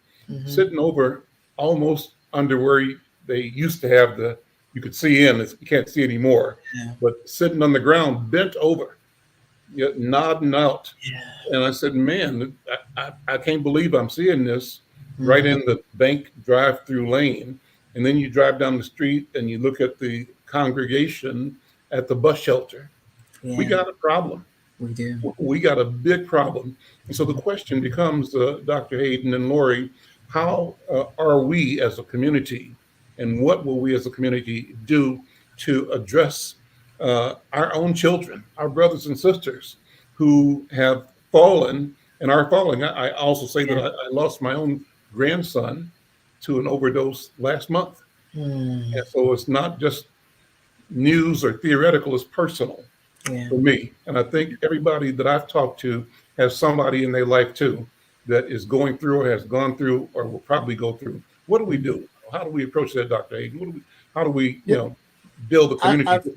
sitting over almost under where they used to have you could see in, you can't see anymore, but sitting on the ground, bent over, nodding out. And I said, man, I can't believe I'm seeing this right in the bank drive-through lane. And then you drive down the street and you look at the congregation at the bus shelter. We got a problem. We do. We got a big problem. And so the question becomes, Dr. Hayden and Lori, how are we as a community, and what will we as a community do to address our own children, our brothers and sisters who have fallen and are falling? I also say that I lost my own grandson to an overdose last month. And so it's not just news or theoretical, it's personal for me. And I think everybody that I've talked to has somebody in their life too that is going through or has gone through or will probably go through. What do we do? How do we approach that, Dr. Hayden? How do we build a community?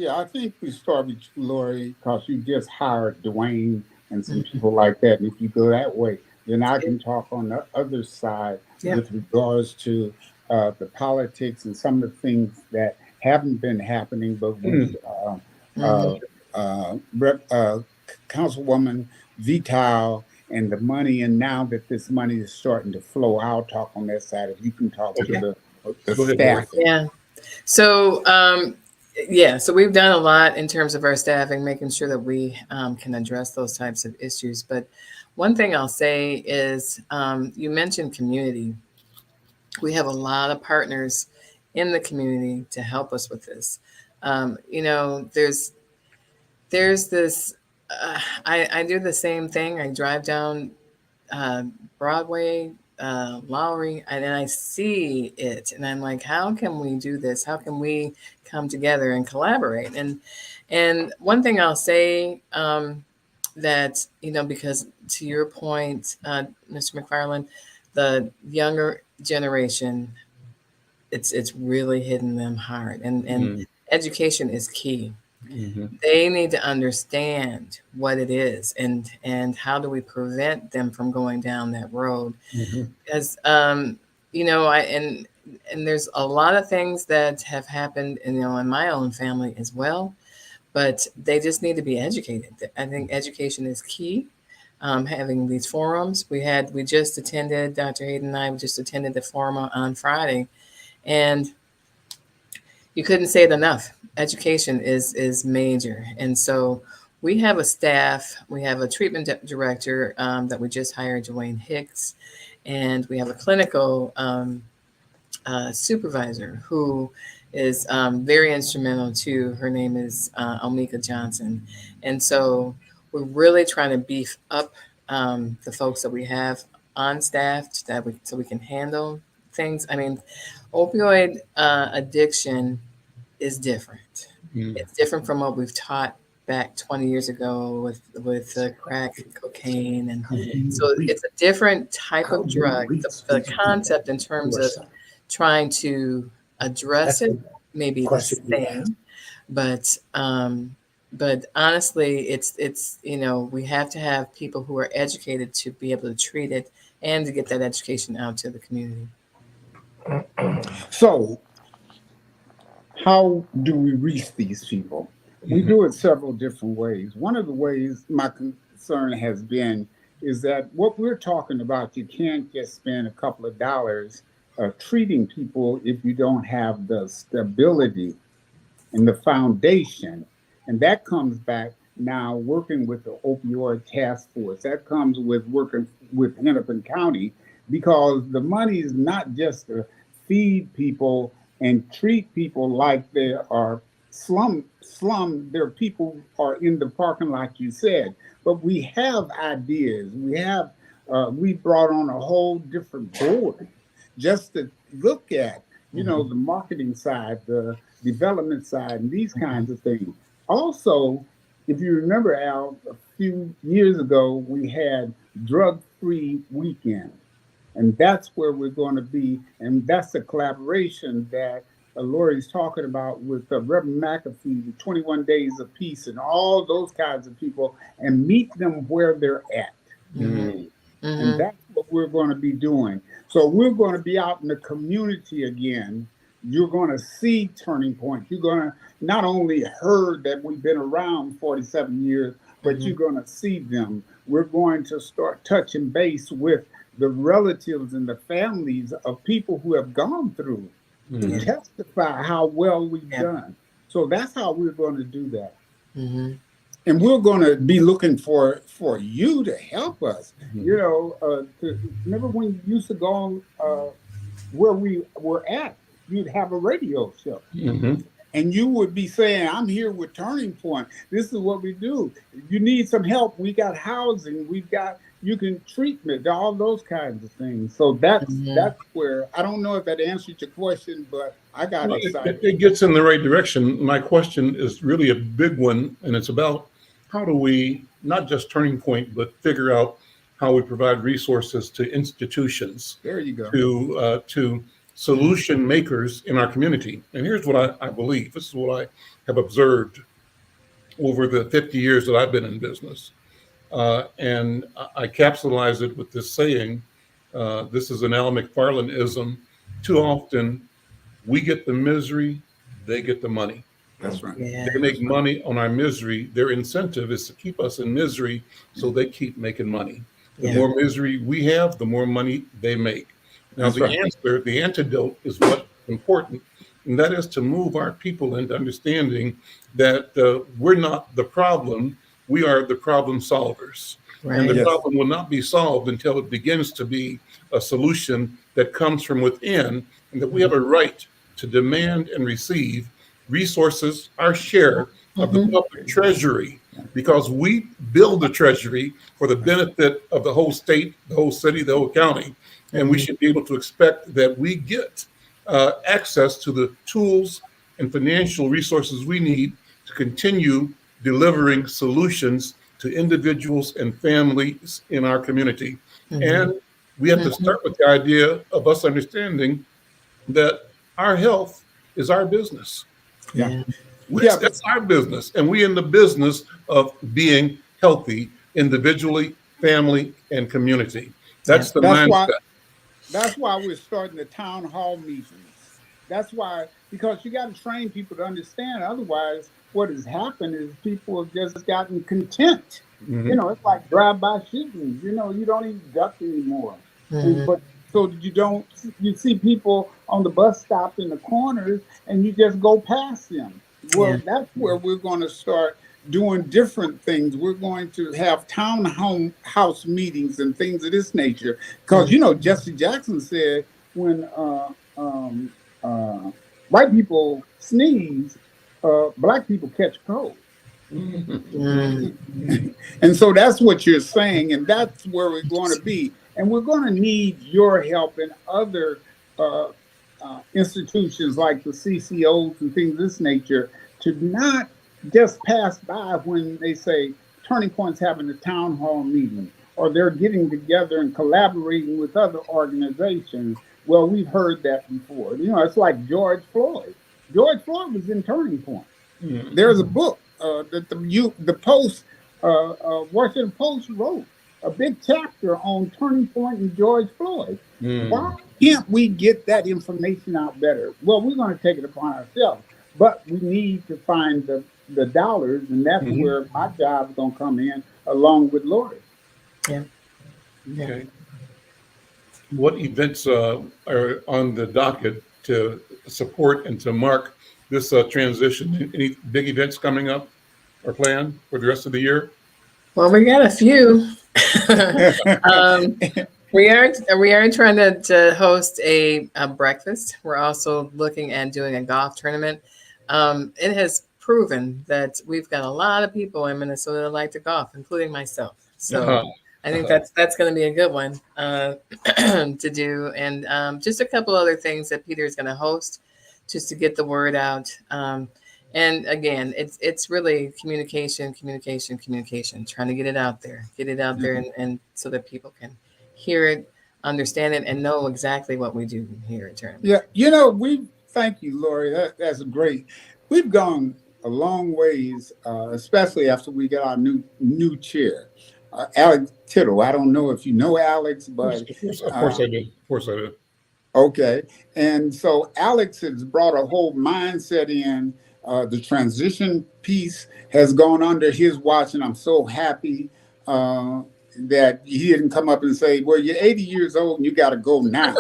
I think we start with Lori, because you just hired Dwayne and some people like that. And if you go that way, then I can talk on the other side with regards to the politics and some of the things that haven't been happening, but with Councilwoman Vital and the money, and now that this money is starting to flow, I'll talk on that side. If you can talk to the staff. So so we've done a lot in terms of our staffing, making sure that we can address those types of issues. But one thing I'll say is, you mentioned community. We have a lot of partners in the community to help us with this. There's this, I do the same thing. I drive down Broadway, Lowry, and then I see it, and I'm like, how can we do this? How can we come together and collaborate? And one thing I'll say, that, because to your point, Mr. McFarlane, the younger generation, it's really hitting them hard, and education is key. They need to understand what it is, and how do we prevent them from going down that road. Because and there's a lot of things that have happened, in my own family as well, but they just need to be educated. I think education is key. Having these forums, we just attended, Dr. Hayden and I just attended the forum on Friday, and you couldn't say it enough. Education is major. And so we have a staff, we have a treatment director that we just hired, Dwayne Hicks, and we have a clinical supervisor who is very instrumental too. Her name is Omika Johnson. And so we're really trying to beef up the folks that we have on staff so we can handle things. I mean, opioid addiction is different. It's different from what we've taught back 20 years ago with crack cocaine. And so it's a different type of drug. The concept in terms of trying to address it may be the same, but honestly, it's we have to have people who are educated to be able to treat it and to get that education out to the community. So, how do we reach these people? We do it several different ways. One of the ways my concern has been is that what we're talking about, you can't just spend a couple of dollars treating people if you don't have the stability and the foundation. And that comes back now working with the opioid task force. That comes with working with Hennepin County, because the money is not just to feed people and treat people like they are slum. There are people who are in the parking lot, you said, but we have ideas. We brought on a whole different board just to look at, the marketing side, the development side, and these kinds of things. Also, if you remember, Al, a few years ago, we had drug-free weekend. And that's where we're going to be. And that's a collaboration that Lori's talking about with Reverend McAfee, the 21 Days of Peace, and all those kinds of people, and meet them where they're at. And that's what we're going to be doing. So we're going to be out in the community again. You're going to see Turning Point. You're going to not only heard that we've been around 47 years, but you're going to see them. We're going to start touching base with the relatives and the families of people who have gone through to testify how well we've done. So that's how we're going to do that. And we're going to be looking for you to help us. Remember when you used to go where we were at, you'd have a radio show. And you would be saying, I'm here with Turning Point. This is what we do. If you need some help, we got housing, you can treatment, all those kinds of things. So that's where, I don't know if that answered your question, but I got excited. It gets in the right direction. My question is really a big one, and it's about how do we, not just Turning Point, but figure out how we provide resources to institutions. There you go. To solution makers in our community. And here's what I believe. This is what I have observed over the 50 years that I've been in business. And I capsulize it with this saying, this is an Al McFarlane-ism. Too often, we get the misery, they get the money. That's right. Yeah. They make money on our misery. Their incentive is to keep us in misery, so they keep making money. The more misery we have, the more money they make. Now, the antidote is what's important, and that is to move our people into understanding that we're not the problem, we are the problem solvers. Right. And the problem will not be solved until it begins to be a solution that comes from within, and that we have a right to demand and receive resources, our share of the public treasury, because we build the treasury for the benefit of the whole state, the whole city, the whole county. And we should be able to expect that we get access to the tools and financial resources we need to continue delivering solutions to to individuals and families in our community. And we have to start with the idea of us understanding that our health is our business. Yeah. That's our business. And we in the business of being healthy individually, family, and community. That's the mindset. That's why we're starting the town hall meetings. That's why, because you got to train people to understand. Otherwise, what has happened is people have just gotten content. You know, it's like drive-by shootings. You know, you don't even duck anymore. But so you see people on the bus stop in the corners and you just go past them. Well, that's where we're going to start doing different things. We're going to have house meetings and things of this nature. Because, you know, Jesse Jackson said when white people sneeze, black people catch cold. And so that's what you're saying. And that's where we're going to be. And we're going to need your help in other institutions like the CCOs and things of this nature to not just pass by when they say Turning Point's having a town hall meeting or they're getting together and collaborating with other organizations. Well, we've heard that before. You know, it's like George Floyd. George Floyd was in Turning Point. There's a book that the Washington Post wrote, a big chapter on Turning Point and George Floyd. Why can't we get that information out better? Well, we're going to take it upon ourselves, but we need to find the dollars, and that's where my job is going to come in along with Lori. Okay. What events are on the docket to support and to mark this transition? Any big events coming up or planned for the rest of the year? Well, we got a few. We are trying to host a breakfast. We're also looking at doing a golf tournament. It has proven that we've got a lot of people in Minnesota that like to golf, including myself. So I think that's going to be a good one to do. And just a couple other things that Peter is going to host just to get the word out. And again, it's really communication, trying to get it out there, and so that people can hear it, understand it, and know exactly what we do here at Tournament. Yeah, you know, thank you, Lori. That's great. We've gone a long ways, especially after we got our new chair, Alex Tittle. I don't know if you know Alex, but of course I do. Of course I do. Okay, and so Alex has brought a whole mindset in. The transition piece has gone under his watch, and I'm so happy that he didn't come up and say, well, you're 80 years old and you got to go now.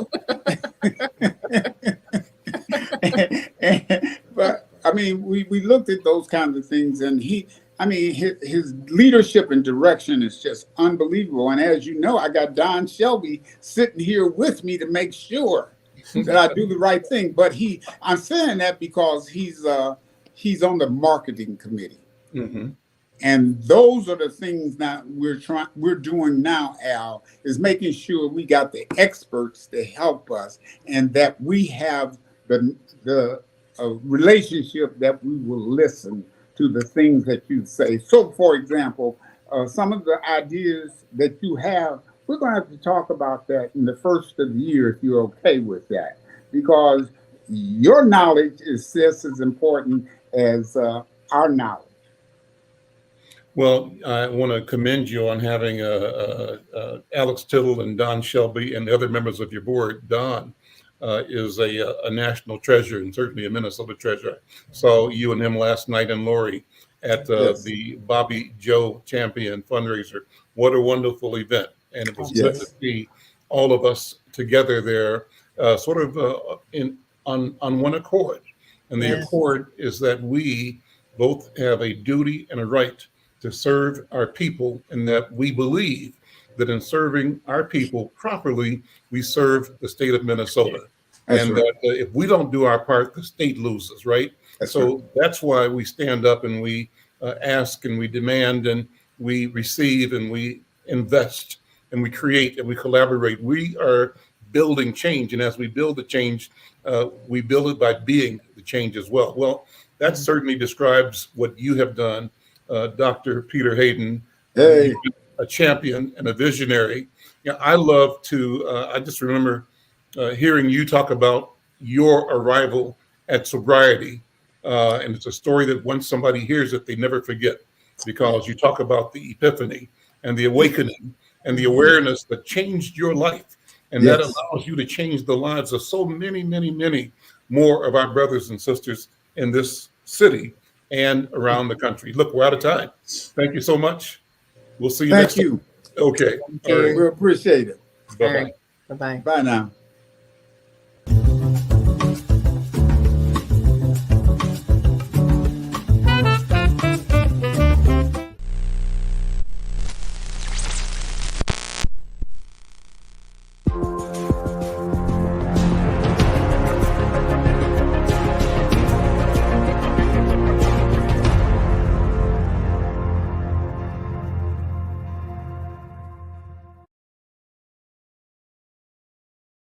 But I mean, we looked at those kinds of things, and his leadership and direction is just unbelievable. And as you know, I got Don Shelby sitting here with me to make sure that I do the right thing. But I'm saying that because he's on the marketing committee. And those are the things that we're doing now, Al, is making sure we got the experts to help us and that we have the relationship that we will listen to the things that you say. So, for example, some of the ideas that you have, we're going to have to talk about that in the first of the year if you're okay with that, because your knowledge is just as important as our knowledge. Well, I want to commend you on having Alex Tittle and Don Shelby and the other members of your board. Don is a national treasure and certainly a Minnesota treasure. So you and him last night and Lori at the Bobby Joe Champion fundraiser. What a wonderful event. And it was good to see all of us together there sort of on one accord. And the accord is that we both have a duty and a right to serve our people, and that we believe that in serving our people properly, we serve the state of Minnesota. That if we don't do our part, the state loses, right? That's why we stand up and we ask and we demand and we receive and we invest and we create and we collaborate. We are building change, and as we build the change, we build it by being the change as well. Well, that certainly describes what you have done, Dr. Peter Hayden, Hey. You've been a champion and a visionary. I love to, I just remember hearing you talk about your arrival at sobriety. And it's a story that once somebody hears it, they never forget, because you talk about the epiphany and the awakening and the awareness that changed your life. And that allows you to change the lives of so many, many, many more of our brothers and sisters in this city and around the country. Look, we're out of time. Thank you so much. We'll see you next time. Thank you. Okay. Thank you. All right. We appreciate it. Bye-bye. All right. Bye-bye. Bye now.